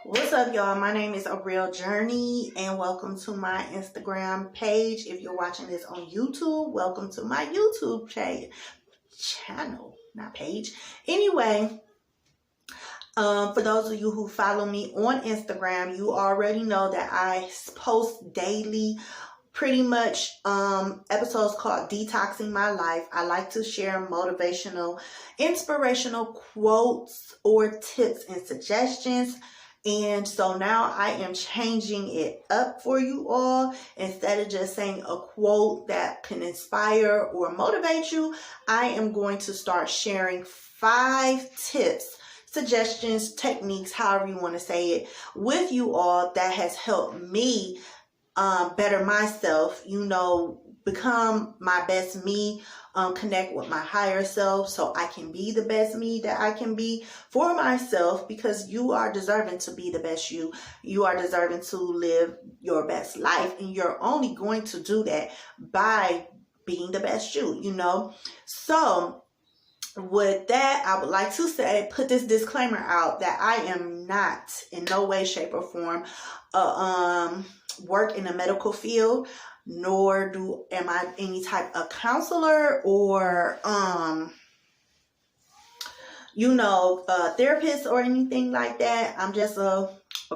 What's up, y'all? My name is Areayl Journey, and welcome to my Instagram page. If you're watching this on YouTube, welcome to my YouTube channel, not page. Anyway, for those of you who follow me on Instagram, you already know that I post daily, pretty much episodes called Detoxing My Life. I like to share motivational, inspirational quotes or tips and suggestions. And so now I am changing it up for you all. Instead of just saying a quote that can inspire or motivate you, I am going to start sharing 5 tips, suggestions, techniques, however you want to say it, with you all that has helped me better myself, become my best me, connect with my higher self so I can be the best me that I can be for myself, because you are deserving to be the best you. You are deserving to live your best life, and you're only going to do that by being the best you. So with that, I would like to put this disclaimer out that I am not in no way, shape, or form work in the medical field, nor am I any type of counselor or therapist or anything like that. I'm just a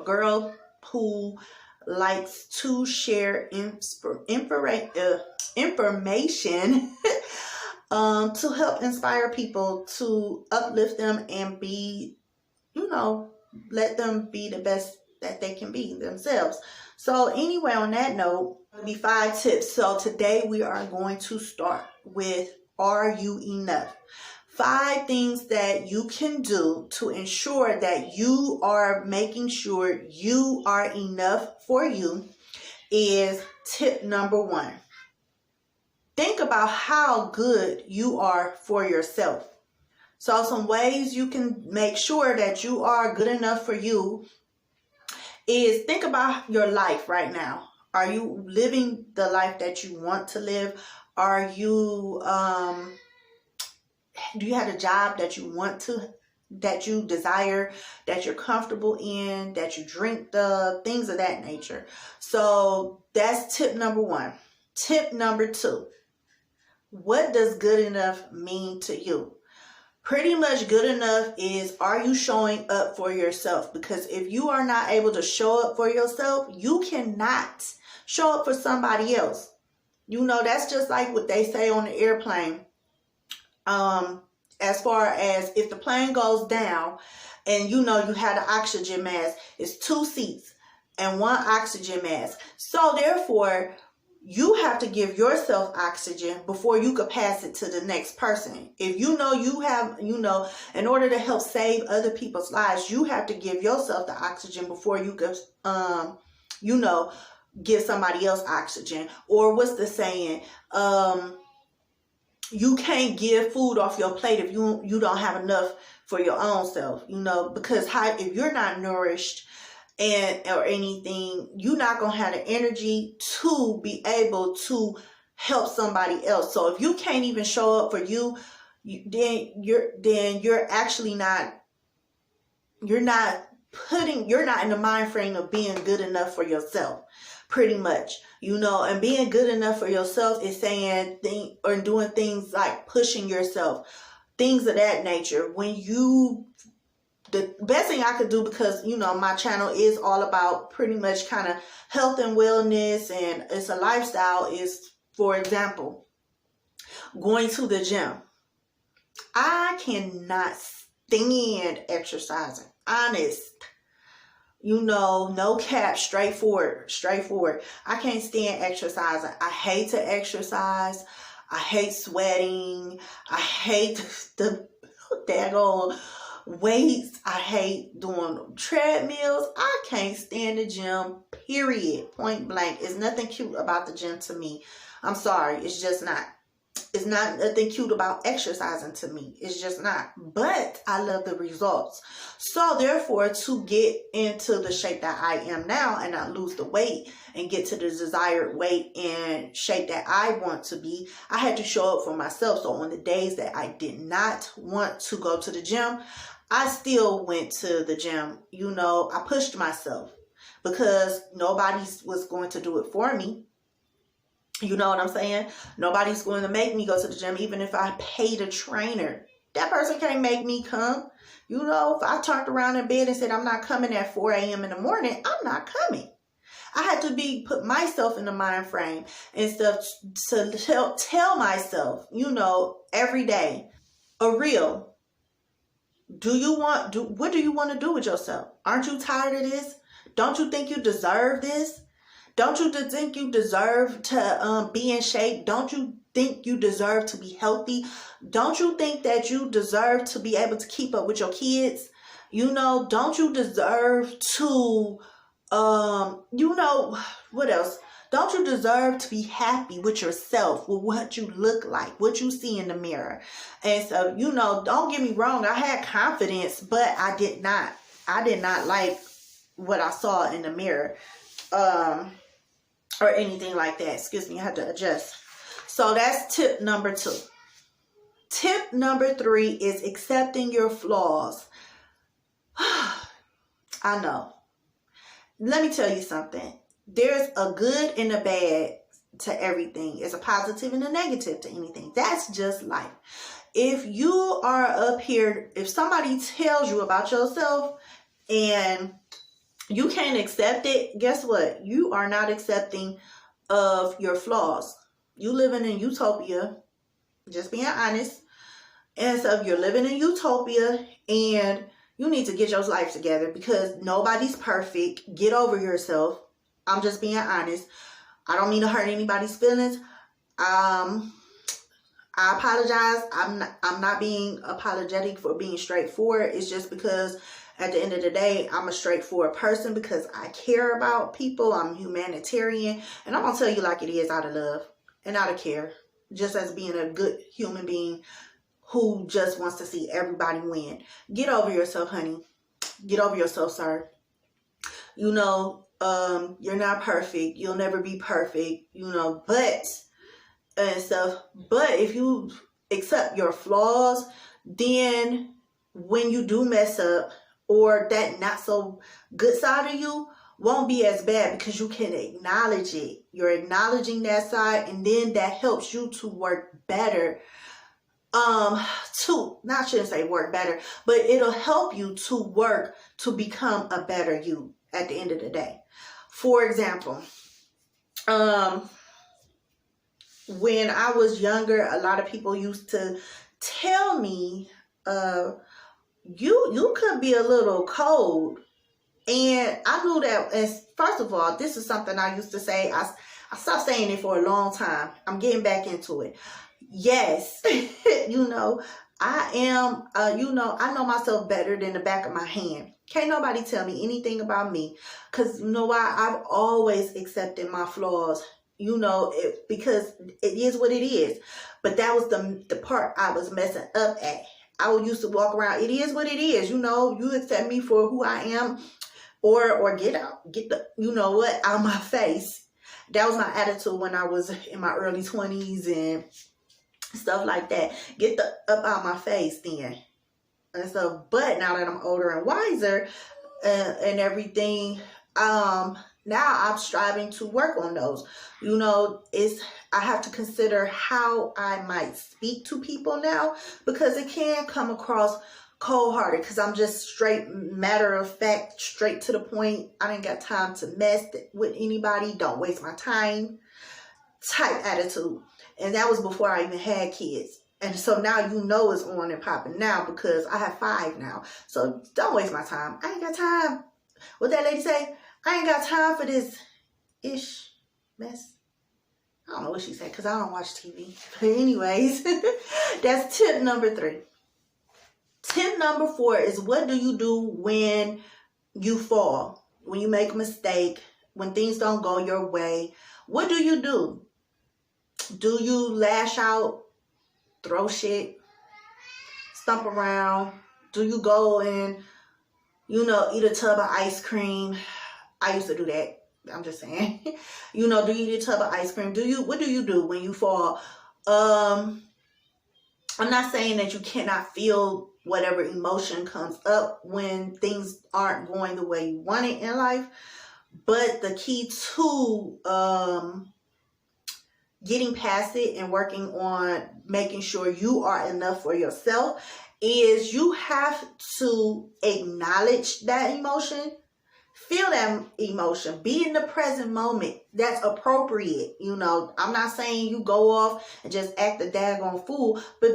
girl who likes to share information to help inspire people, to uplift them and be, let them be the best that they can be themselves. So anyway, on that note, it'll be 5 tips. So today we are going to start with, are you enough? 5 things that you can do to ensure that you are making sure you are enough for you is tip number 1. Think about how good you are for yourself. So some ways you can make sure that you are good enough for you is think about your life right now. Are you living the life that you want to live? Are you, do you have a job that you want to, that you desire, that you're comfortable in, that you drink, the things of that nature? So that's tip number 1. Tip number 2. What does good enough mean to you? Pretty much good enough is, are you showing up for yourself? Because if you are not able to show up for yourself, you cannot show up for somebody else. That's just like what they say on the airplane. As far as if the plane goes down and you had an oxygen mask, it's 2 seats and 1 oxygen mask. So therefore, you have to give yourself oxygen before you could pass it to the next person. If you have, in order to help save other people's lives, you have to give yourself the oxygen before you could, give somebody else oxygen. Or what's the saying? You can't give food off your plate if you don't have enough for your own self, because if you're not nourished or anything, you're not gonna have the energy to be able to help somebody else. So if you can't even show up for you, then you're actually not, you're not in the mind frame of being good enough for yourself, pretty much. And being good enough for yourself is saying or doing things like pushing yourself, things of that nature. The best thing I could do, because, my channel is all about pretty much kind of health and wellness, and it's a lifestyle, is, for example, going to the gym. I cannot stand exercising. Honest. No cap, straightforward. I can't stand exercising. I hate to exercise. I hate sweating. I hate the daggone weights. I hate doing treadmills. I can't stand the gym, period. Point blank. It's nothing cute about the gym to me. I'm sorry. It's just not. It's not nothing cute about exercising to me. It's just not. But I love the results. So therefore, to get into the shape that I am now and not lose the weight and get to the desired weight and shape that I want to be, I had to show up for myself. So on the days that I did not want to go to the gym, I still went to the gym. You know, I pushed myself because nobody was going to do it for me. You know what I'm saying? Nobody's going to make me go to the gym, even if I paid a trainer. That person can't make me come. You know, if I turned around in bed and said, I'm not coming at 4 a.m. in the morning, I'm not coming. I had to put myself in the mind frame and stuff to tell myself, you know, every day, Areayl, what do you want to do with yourself? Aren't you tired of this? Don't you think you deserve this? Don't you think you deserve to be in shape? Don't you think you deserve to be healthy? Don't you think that you deserve to be able to keep up with your kids? You know, don't you deserve to, you know, what else? Don't you deserve to be happy with yourself, with what you look like, what you see in the mirror? And so, you know, don't get me wrong. I had confidence, but I did not like what I saw in the mirror. Or anything like that. Excuse me, I had to adjust. So that's tip number 2. Tip number 3 is accepting your flaws. I know. Let me tell you something. There's a good and a bad to everything. There's a positive and a negative to anything. That's just life. If you are up here, if somebody tells you about yourself and you can't accept it, guess what? You are not accepting of your flaws. You living in utopia, just being honest. And so you're living in utopia and you need to get your life together because nobody's perfect. Get over yourself. I'm just being honest. I don't mean to hurt anybody's feelings. I apologize. I'm not being apologetic for being straightforward. It's just because at the end of the day, I'm a straightforward person because I care about people. I'm humanitarian. And I'm going to tell you like it is, out of love and out of care. Just as being a good human being who just wants to see everybody win. Get over yourself, honey. Get over yourself, sir. You know, you're not perfect. You'll never be perfect, you know, but if you accept your flaws, then when you do mess up, or that not so good side of you won't be as bad because you can acknowledge it. You're acknowledging that side, and then that helps you to work better. I shouldn't say work better, but it'll help you to work to become a better you at the end of the day. For example, when I was younger, a lot of people used to tell me, you could be a little cold. And I knew that, as first of all, this is something I used to say. I stopped saying it for a long time. I'm getting back into it. Yes, you know, I am, I know myself better than the back of my hand. Can't nobody tell me anything about me. Because you know why? I've always accepted my flaws, you know, because it is what it is. But that was the part I was messing up at. I used to walk around, it is what it is, you know, you accept me for who I am, or get the, you know what, out of my face. That was my attitude when I was in my early 20s and stuff like that. Get the up out of my face then. And so, but now that I'm older and wiser and everything, now I'm striving to work on those. You know, I have to consider how I might speak to people now, because it can come across cold-hearted, because I'm just straight, matter of fact, straight to the point. I ain't got time to mess with anybody. Don't waste my time type attitude. And that was before I even had kids. And so now you know it's on and popping now, because I have 5 now. So don't waste my time. I ain't got time. What that lady say? I ain't got time for this mess. I don't know what she said because I don't watch TV. But anyways, that's tip number 3. Tip number 4 is, what do you do when you fall? When you make a mistake, when things don't go your way, what do you do? Do you lash out, throw shit, stomp around? Do you go and, you know, eat a tub of ice cream? I used to do that. I'm just saying. You know, do you eat a tub of ice cream? What do you do when you fall? I'm not saying that you cannot feel whatever emotion comes up when things aren't going the way you want it in life. But the key to getting past it and working on making sure you are enough for yourself is you have to acknowledge that emotion. Feel that emotion. Be in the present moment. That's appropriate. You know, I'm not saying you go off and just act a daggone fool, but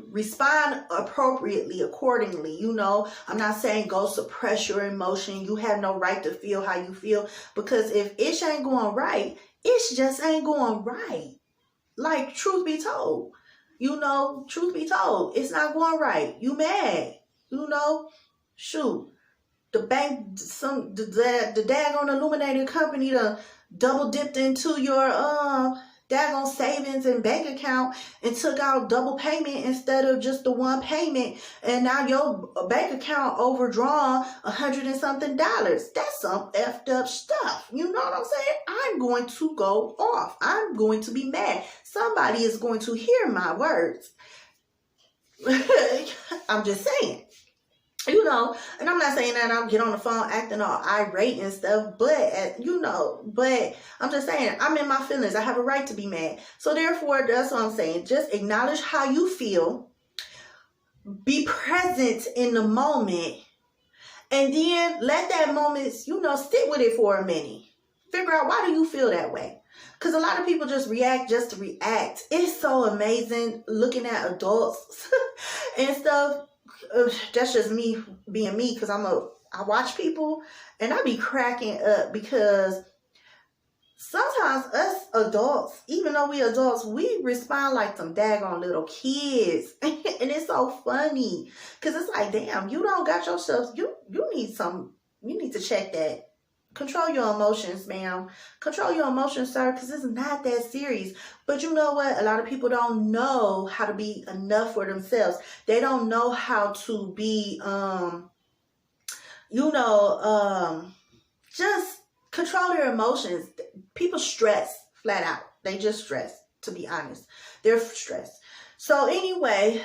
respond appropriately, accordingly. You know, I'm not saying go suppress your emotion. You have no right to feel how you feel, because if it ain't going right, it just ain't going right. Like, truth be told, you know, truth be told, it's not going right. You mad, you know, shoot. The bank, the daggone illuminated company double dipped into your daggone savings and bank account and took out double payment instead of just the one payment, and now your bank account overdrawn $100 and something. That's some effed up stuff. You know what I'm saying? I'm going to go off. I'm going to be mad. Somebody is going to hear my words. I'm just saying. You know, and I'm not saying that I'll get on the phone acting all irate and stuff, but, you know, but I'm just saying, I'm in my feelings. I have a right to be mad. So therefore, that's what I'm saying. Just acknowledge how you feel. Be present in the moment. And then let that moment, you know, sit with it for a minute. Figure out, why do you feel that way? Because a lot of people just react just to react. It's so amazing looking at adults and stuff. That's just me being me, because I watch people and I be cracking up, because sometimes us adults, even though we adults, we respond like some daggone little kids. And it's so funny, because it's like, damn, you don't got yourself, you need to check that. Control your emotions, ma'am. Control your emotions, sir, because it's not that serious. But you know what? A lot of people don't know how to be enough for themselves. They don't know how to be, just control their emotions. People stress flat out. They just stress, to be honest. They're stressed. So anyway,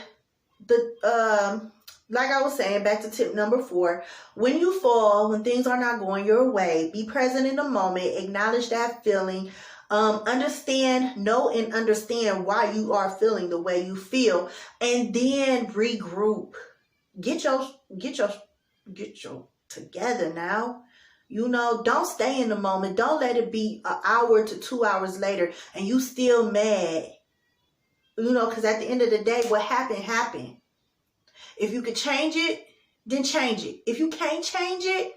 like I was saying, back to tip number 4, when you fall, when things are not going your way, be present in the moment, acknowledge that feeling, know and understand why you are feeling the way you feel, and then regroup. Get your together now. You know, don't stay in the moment. Don't let it be an hour to 2 hours later and you still mad. You know, because at the end of the day, what happened. If you could change it, then change it. If you can't change it,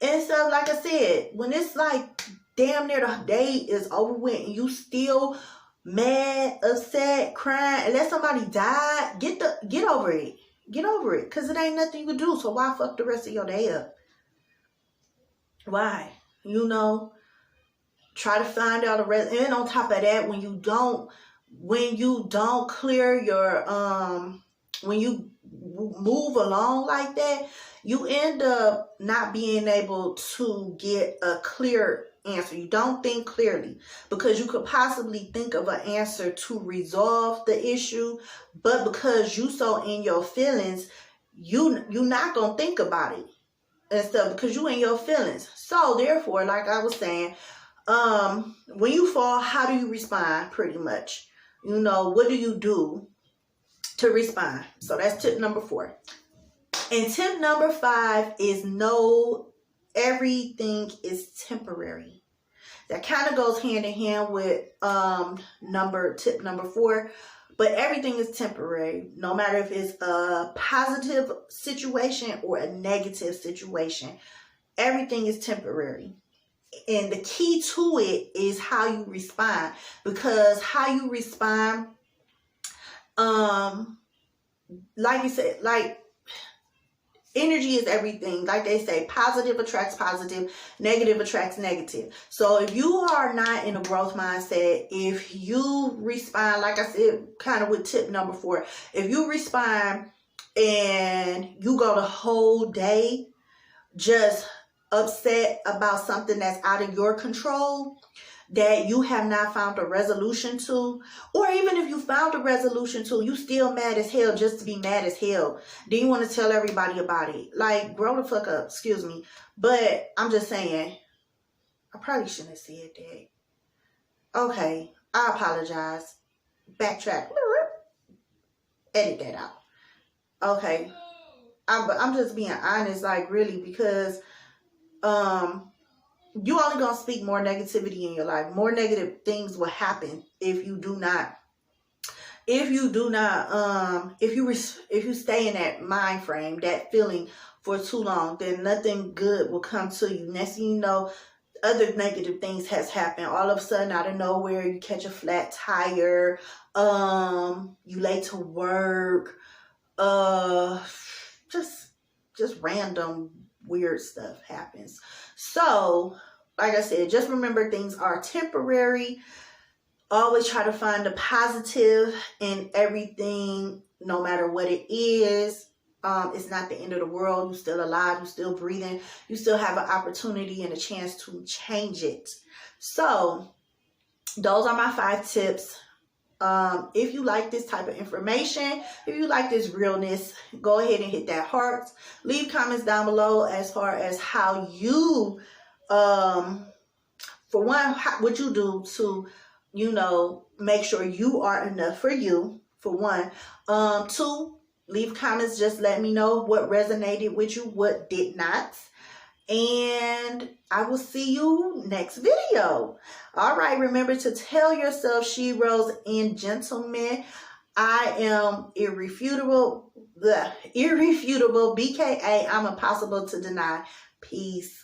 and stuff, like I said, when it's like damn near the day is over with and you still mad, upset, crying, unless somebody died, get over it. Get over it. Because it ain't nothing you can do. So why fuck the rest of your day up? Why? You know, try to find out the rest. And on top of that, when you don't clear your, when you move along like that, you end up not being able to get a clear answer. You don't think clearly, because you could possibly think of an answer to resolve the issue, but because you so in your feelings, you're not gonna think about it and stuff, because you in your feelings. So therefore, like I was saying, when you fall, how do you respond? Pretty much, you know, what do you do to respond? So that's tip number 4. And tip number 5 is know everything is temporary. That kind of goes hand in hand with tip number 4. But everything is temporary, no matter if it's a positive situation or a negative situation. Everything is temporary. And the key to it is how you respond, because how you respond, like you said, like, energy is everything. Like they say, positive attracts positive, negative attracts negative. So if you are not in a growth mindset, if you respond, like I said, kind of with tip number 4, if you respond and you go the whole day just upset about something that's out of your control, that you have not found a resolution to, or even if you found a resolution to, you still mad as hell just to be mad as hell. Then you want to tell everybody about it. Like, grow the fuck up, excuse me. But I'm just saying, I probably shouldn't have said that. Okay, I apologize. Backtrack. Edit that out. Okay. I'm just being honest, like, really, because you only gonna speak more negativity in your life. More negative things will happen if you stay in that mind frame, that feeling for too long. Then nothing good will come to you. Next thing you know, other negative things has happened. All of a sudden, out of nowhere, you catch a flat tire. You late to work. Just random weird stuff happens. So, like I said, just remember things are temporary. Always try to find the positive in everything, no matter what it is. It's not the end of the world. You're still alive. You're still breathing. You still have an opportunity and a chance to change it. So, those are my 5 tips. If you like this type of information, if you like this realness, go ahead and hit that heart. Leave comments down below as far as how you, for one, what you do to, make sure you are enough for you, for one. 2, leave comments. Just let me know what resonated with you, what did not. And I will see you next video. All right, remember to tell yourself, Sheros and gentlemen, I am irrefutable, B.K.A. I'm impossible to deny. Peace.